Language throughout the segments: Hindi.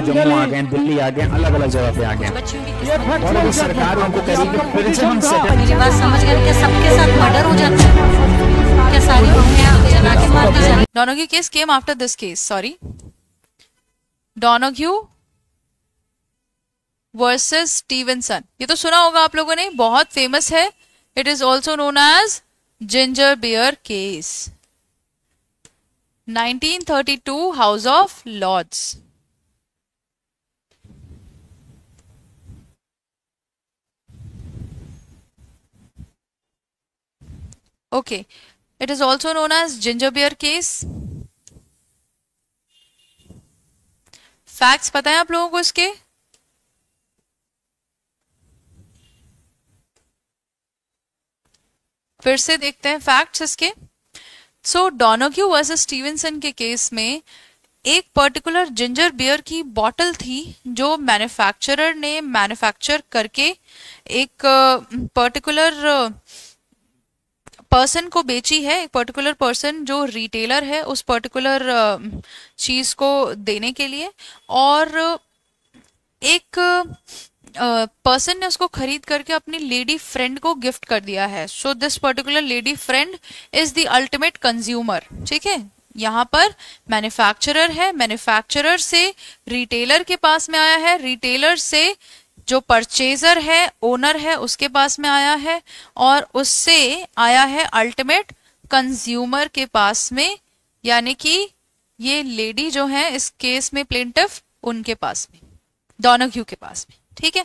जम्मू आ गए, दिल्ली आ गए, अलग अलग जगह पे आ गए, और अभी सरकार उनको करेगी फिर से हम सेटल। मेरी बात समझ गए कि सबके साथ मर्डर हो जाता है क्या? सारी बहुएं जला के मार दी जाती? Donoghue case came after this case. Sorry. Donoghue versus Stevenson, ये तो सुना होगा आप लोगों ने, बहुत फेमस है. It is also known as ginger beer case. 1932 House of Lords. Okay, it is also known as ginger beer case. Facts पता है आप लोगों को इसके? फिर से देखते हैं फैक्ट्स इसके. सो डोनाग्यू वर्सेस स्टीवेंसन के केस में एक पर्टिकुलर जिंजर बियर की बॉटल थी जो मैन्युफैक्चरर ने मैन्युफैक्चर करके एक पर्टिकुलर पर्सन को बेची है. एक पर्टिकुलर पर्सन जो रिटेलर है उस पर्टिकुलर चीज को देने के लिए, और एक पर्सन ने उसको खरीद करके अपनी लेडी फ्रेंड को गिफ्ट कर दिया है. So this particular lady friend is the ultimate consumer. ठीक है, यहाँ पर मैन्युफैक्चरर है, मैन्युफैक्चरर से रिटेलर के पास में आया है, रिटेलर से जो परचेजर है, ओनर है, उसके पास में आया है, और उससे आया है अल्टीमेट कंज्यूमर के पास में, यानी कि ये लेडी जो है इस केस में प्लेंटिफ, उनके पास में, डोनाग्यू के पास में. ठीक है,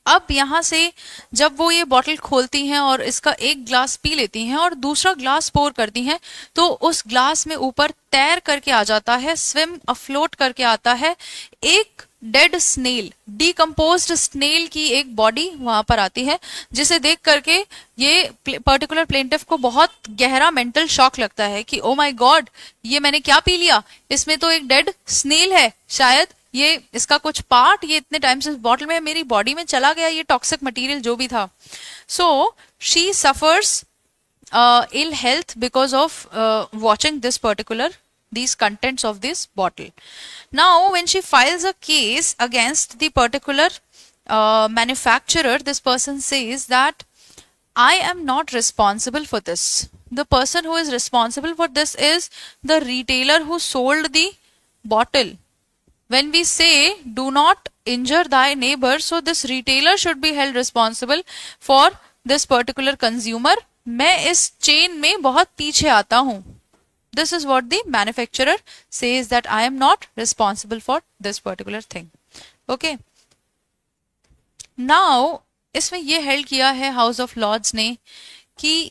अब यहां से जब वो ये बॉटल खोलती हैं और इसका एक ग्लास पी लेती हैं और दूसरा ग्लास पोर करती हैं, तो उस ग्लास में ऊपर तैर करके आ जाता है, स्विम अफ्लोट करके आता है, एक डेड स्नेल, डीकम्पोज्ड स्नेल की एक बॉडी वहां पर आती है, जिसे देख करके ये पर्टिकुलर प्लेंटिफ को बहुत गहरा मेंटल शॉक लगता है कि ओ माय गॉड, ये मैंने क्या पी लिया, इसमें तो एक डेड स्नेल है, शायद ये इसका कुछ पार्ट ये इतने टाइम से इस बॉटल में मेरी बॉडी में चला गया, ये टॉक्सिक मटेरियल जो भी था. So she suffers ill health because of watching this particular these contents of this bottle. Now when she files a case against the particular manufacturer, this person says that I am not responsible for this. The person who is responsible for this is the retailer who sold the bottle. When we say do not injure thy neighbor, so this retailer should be held responsible for this particular consumer. मैं इस चेन में बहुत पीछे आता हूं. This is what the manufacturer says, that I am not responsible for this particular thing. Okay. Now इसमें ये हेल्ड किया है हाउस ऑफ लॉर्ड्स ने कि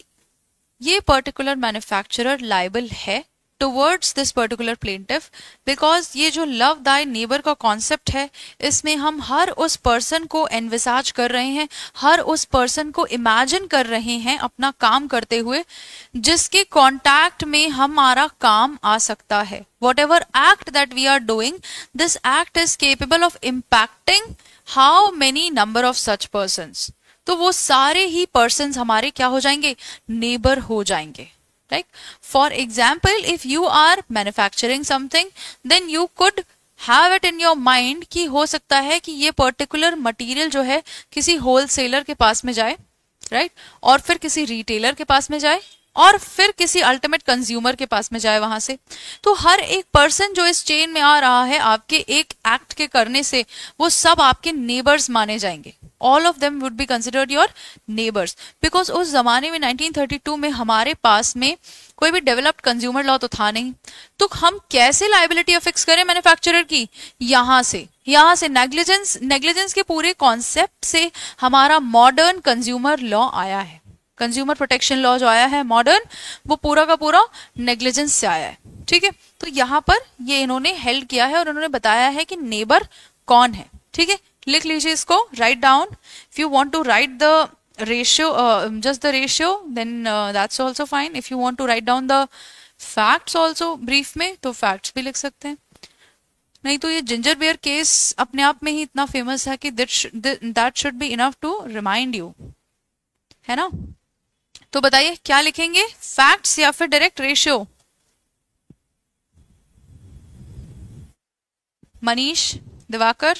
ये पर्टिकुलर मैन्युफैक्चरर लाइबल है towards this particular plaintiff, because ये जो लव दाई नेबर का कॉन्सेप्ट है, इसमें हम हर उस पर्सन को एनविसाज कर रहे हैं, हर उस पर्सन को इमेजिन कर रहे हैं अपना काम करते हुए, जिसके कॉन्टैक्ट में हमारा काम आ सकता है. Whatever act that we are doing, this act is capable of impacting how many number of such persons. तो वो सारे ही पर्सन्स हमारे क्या हो जाएंगे, नेबर हो जाएंगे. Right? For example, if you are manufacturing something, then you could have it in your mind कि हो सकता है कि ये पर्टिकुलर मटेरियल जो है किसी होलसेलर के पास में जाए, राइट, और फिर किसी रिटेलर के पास में जाए, और फिर किसी अल्टीमेट कंज्यूमर के पास में जाए वहां से. तो हर एक पर्सन जो इस चेन में आ रहा है आपके एक एक्ट के करने से, वो सब आपके नेबर्स माने जाएंगे. All of them would be considered your neighbors, because उस जमाने में 1932 में हमारे पास में कोई भी डेवलप्ड कंज्यूमर लॉ तो था नहीं, तो हम कैसे लाइबिलिटी अफिक्स करें मैन्युफैक्चरर की, यहाँ से नेग्लिजेंस के पूरे कॉन्सेप्ट से हमारा मॉडर्न कंज्यूमर लॉ आया है. कंज्यूमर प्रोटेक्शन लॉ जो आया है मॉडर्न, वो पूरा का पूरा नेग्लिजेंस से आया है. ठीक है, तो यहाँ पर ये इन्होंने हेल्ड किया है और उन्होंने बताया है कि नेबर कौन है. ठीक है, लिख लीजिए इसको, write down. If you want to write the ratio, just the ratio, then that's also fine. If you want to write down the facts also brief में, तो फैक्ट्स भी लिख सकते हैं. नहीं तो ये जिंजर बियर केस अपने आप में ही इतना फेमस है कि that should be enough to remind you, है ना. तो बताइए क्या लिखेंगे, फैक्ट्स या फिर direct ratio? Manish, Divakar.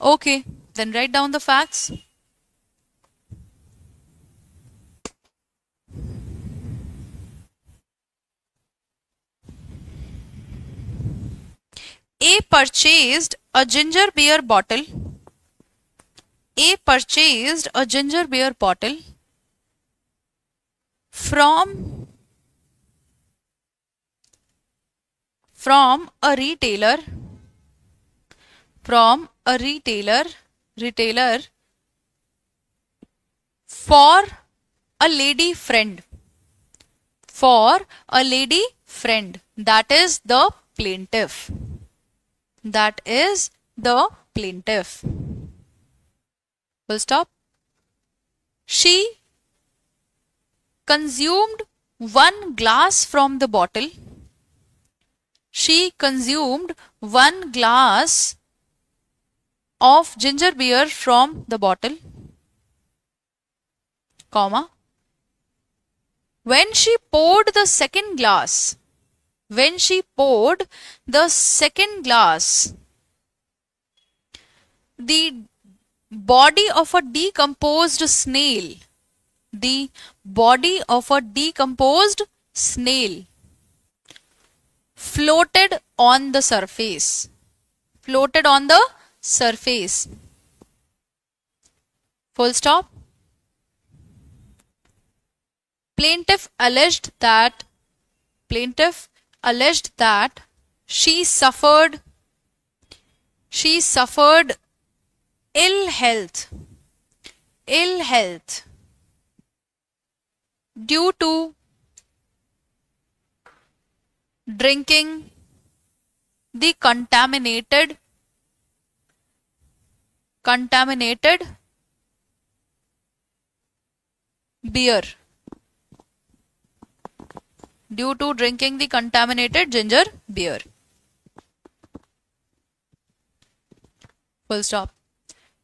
Okay, then write down the facts. A purchased a ginger beer bottle. A purchased a ginger beer bottle from a retailer for a lady friend, that is the plaintiff. Full stop. She consumed one glass from the bottle. She consumed one glass of ginger beer from the bottle, comma. When she poured the second glass, the body of a decomposed snail, floated on the surface. Full stop. Plaintiff alleged that she suffered ill health due to drinking the contaminated beer, ginger beer. Full stop.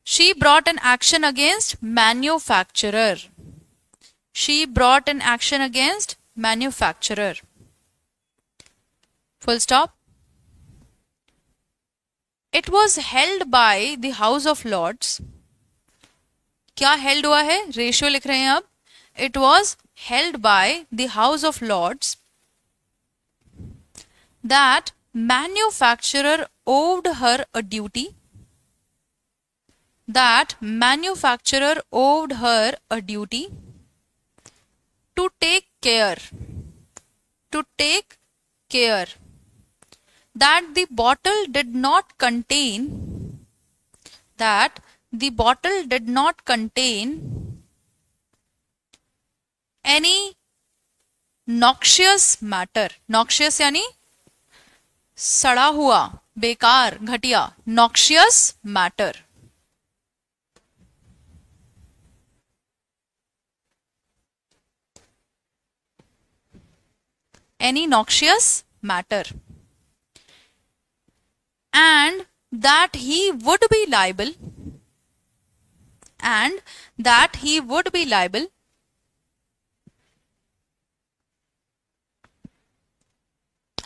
She brought an action against manufacturer. Full stop. It was held by the House of Lords. क्या held हुआ है? रेशियो लिख रहे हैं अब. It was held by the House of Lords that manufacturer owed her a duty. To take care that the bottle did not contain any noxious matter. Noxious यानी सड़ा हुआ, बेकार, घटिया. Noxious matter. Any noxious matter. And that he would be liable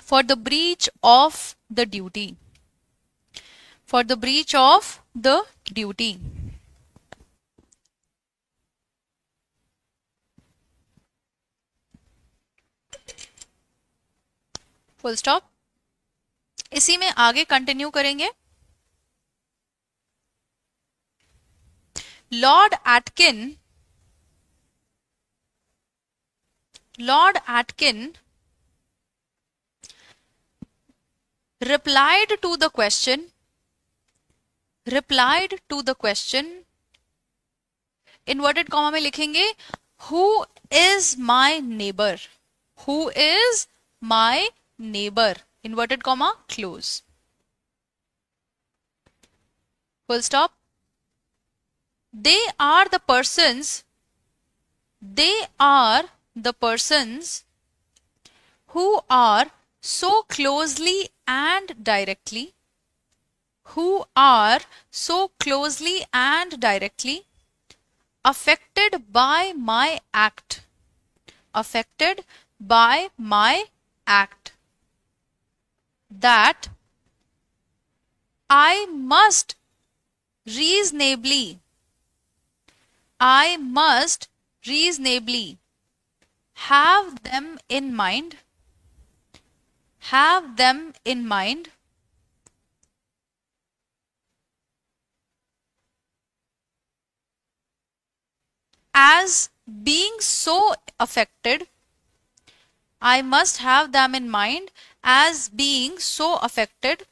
for the breach of the duty. Full stop. इसी में आगे कंटिन्यू करेंगे. Lord Atkin replied to the question, inverted comma में लिखेंगे who is my neighbor, inverted comma close. Full stop. They are the persons who are so closely and directly affected by my act affected by my act, that I must reasonably have them in mind as being so affected. I must have them in mind as being so affected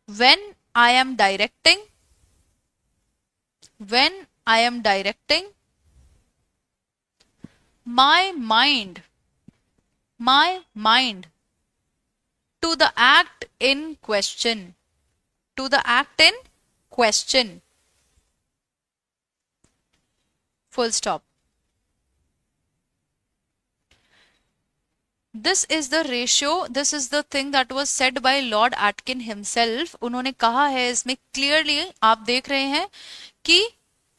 when I am directing my mind to the act in question. Full stop. This is the ratio, this is the thing that was said by Lord Atkin himself. उन्होंने कहा है इसमें क्लियरली, आप देख रहे हैं कि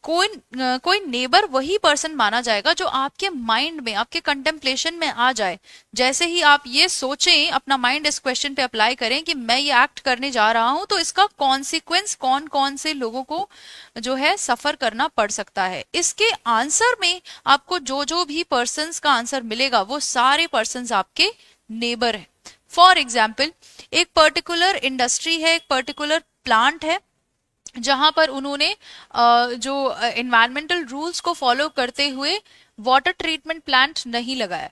कोई नेबर वही पर्सन माना जाएगा जो आपके माइंड में, आपके कंटेम्पलेशन में आ जाए। जैसे ही आप ये सोचें, अपना माइंड इस क्वेश्चन पे अप्लाई करें कि मैं ये एक्ट करने जा रहा हूं, तो इसका कॉन्सिक्वेंस कौन कौन से लोगों को जो है सफर करना पड़ सकता है। इसके आंसर में आपको जो भी पर्सन्स का आंसर मिलेगा वो सारे पर्सन्स आपके नेबर है। फॉर एग्जाम्पल, एक पर्टिकुलर इंडस्ट्री है, एक पर्टिकुलर प्लांट है जहां पर उन्होंने जो एनवायरमेंटल रूल्स को फॉलो करते हुए वाटर ट्रीटमेंट प्लांट नहीं लगाया।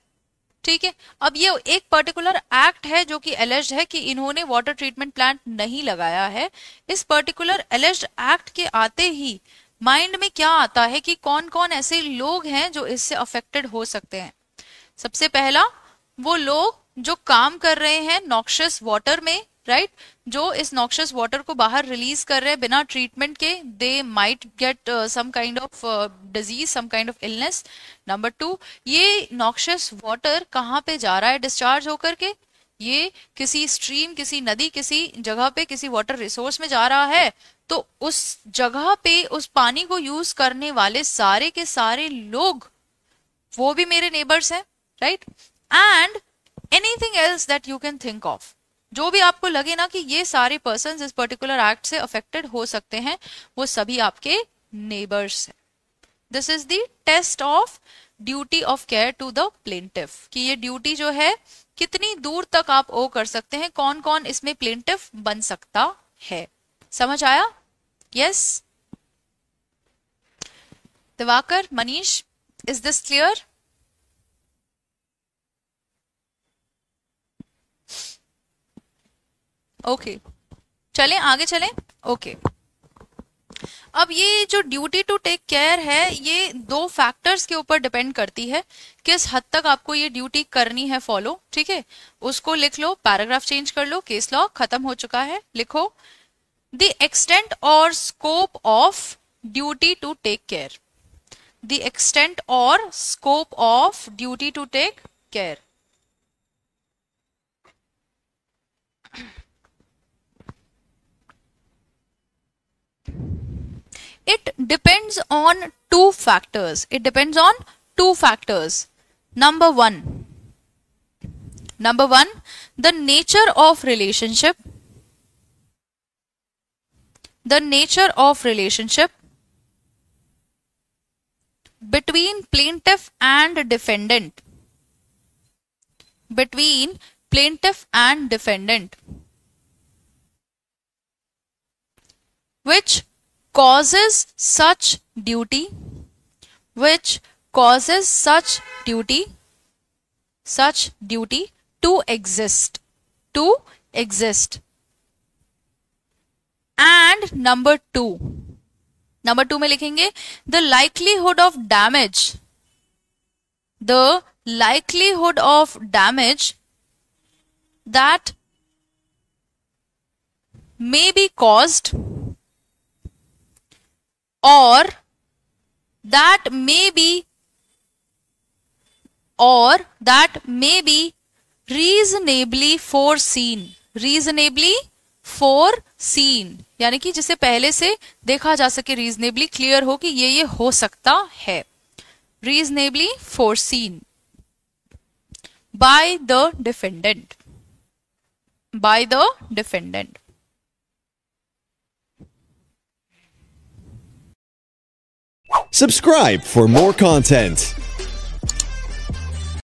ठीक है, अब ये एक पर्टिकुलर एक्ट है जो कि एलिज्ड है कि इन्होंने वाटर ट्रीटमेंट प्लांट नहीं लगाया है। इस पर्टिकुलर एलिज्ड एक्ट के आते ही माइंड में क्या आता है कि कौन कौन ऐसे लोग हैं जो इससे अफेक्टेड हो सकते हैं। सबसे पहला, वो लोग जो काम कर रहे हैं नॉक्शियस वाटर में, राइट, जो इस नॉक्शियस वाटर को बाहर रिलीज कर रहे हैं बिना ट्रीटमेंट के, they might get some kind of disease, some kind of illness. Number 2, ये नॉक्शियस वाटर कहाँ पे जा रहा है डिस्चार्ज होकर के? ये किसी स्ट्रीम, किसी नदी, किसी जगह पे, किसी वाटर रिसोर्स में जा रहा है, तो उस जगह पे उस पानी को यूज करने वाले सारे के सारे लोग वो भी मेरे नेबर्स हैं, right. And anything else that you can think of, जो भी आपको लगे ना कि ये सारे पर्सन्स इस पर्टिकुलर एक्ट से अफेक्टेड हो सकते हैं, वो सभी आपके नेबर्स हैं। This is the test of duty of care to the plaintiff, कि ये ड्यूटी जो है कितनी दूर तक आप ओ कर सकते हैं, कौन कौन इसमें प्लेंटिफ बन सकता है। समझ आया? Yes Diwakar, Manish, is this clear? Okay, चलें आगे चलें। ओके, अब ये जो ड्यूटी टू टेक केयर है, ये 2 फैक्टर्स के ऊपर डिपेंड करती है, किस हद तक आपको ये ड्यूटी करनी है फॉलो। ठीक है, उसको लिख लो, पैराग्राफ चेंज कर लो, केस लॉ खत्म हो चुका है। लिखो, द एक्सटेंट और scope of duty to take care, the extent और scope of duty to take care. It depends on 2 factors. It depends on 2 factors. Number one, the nature of relationship. The nature of relationship between plaintiff and defendant. Between plaintiff and defendant, which causes such duty, to exist, and number 2 में लिखेंगे the likelihood of damage that may be caused or that may be reasonably foreseen, यानी कि जिसे पहले से देखा जा सके, रीजनेबली क्लियर हो कि ये हो सकता है। reasonably foreseen by the defendant. By the defendant. Subscribe for more content.